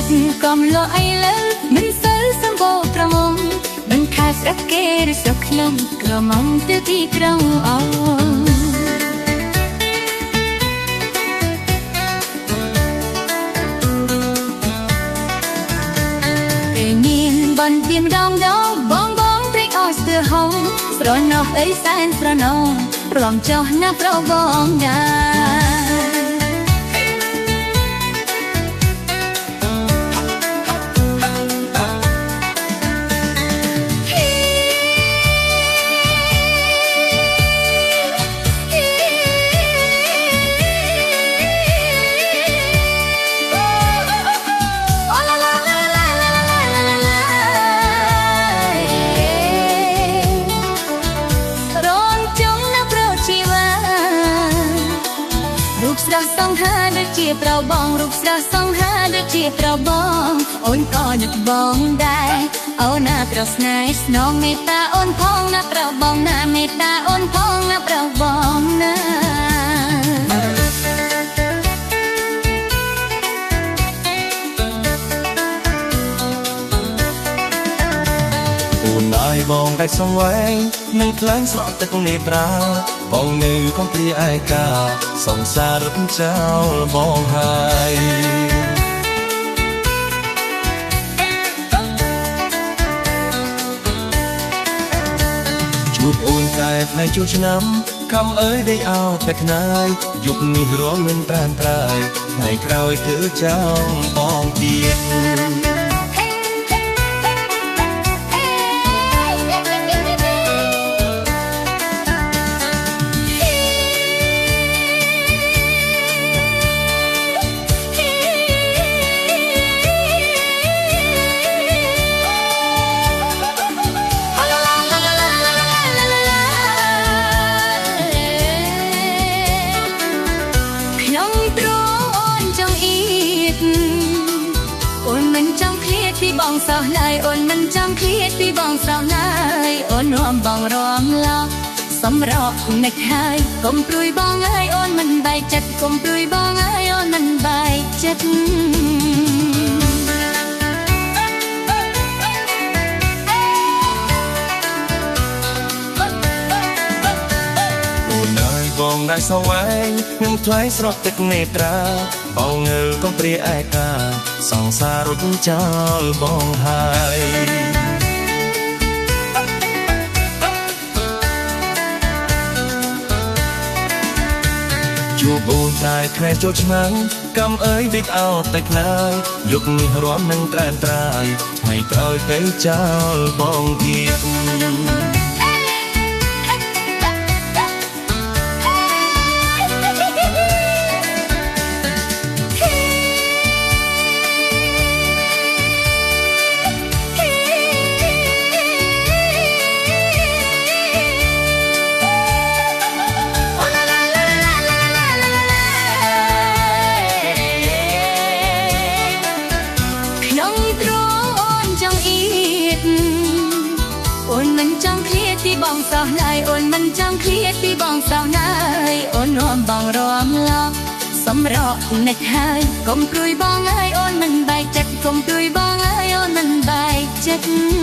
ចិត្តកំលក់អីលើមិនសូវសម្បូរប្រមងមិនខាតស្រុកគេឬស្រុកខ្ញុំក្រមុំទៅទីក្រុងអូបន្ទាម្ដងបងព្រេកអស់ស្ទើរហងស្រណោះអីសែនស្រណោះព្រមចុះណាប្របងណាស្រស់សង្ហាដូចជាប្របងរូបស្រស់សង្ហាដូចជាប្របងអូនក៏នឹកបងដែរអូនណាប្រស្នេហ៍ស្នងមេត្តាអូនផងណាប្របងណាមេត្តាអូនផងណាប្របងណាអូនអើយបងតែសង្វេងនឹងខ្លាំងស្រក់ទឹកនេះប្រាបងនៅកុំព្រាឯកាសង្សាររត់ចោលបងហើយជួបអូនតែផ្នែកជួបឆ្នាំខំអើយដេកអោតែខ្នាយយុគនេះរងមិនប្រានត្រាយថ្ងៃក្រោយគឺចោលបងទៀតបងសោះឡើយអូនមិនចង់ឃ្លាតពីបងសោះឡើយអូនរួមបងរំលងសម្រក់នឹកហើយកុំព្រួយបងអើយអូនមិនបែកចិត្តកុំព្រួយបងអើយអូនមិនបែកចិត្តបងได้สวายនឹងថ្លៃស្រស់ទឹកនេត្រាបងងើកុំព្រាឯកាសង្សាររត់ចោលបងហើយជួបអូនតែខ្នែចូលឆ្នាំងកំអើយដេកអោតែខ្លាយយុគនេះរំនឹងត្រានត្រាយថ្ងៃក្រោយទៅចោលបងទៀតបងសោះឡើយអូនមិនចង់ឃ្លាតពីបងសោះឡើយអូនរួមបងរំលងសម្រក់នឹកហើយកុំព្រួយបងអើយអូនមិនបែកចិត្តកុំព្រួយបងអើយអូនមិនបែកចិត្ត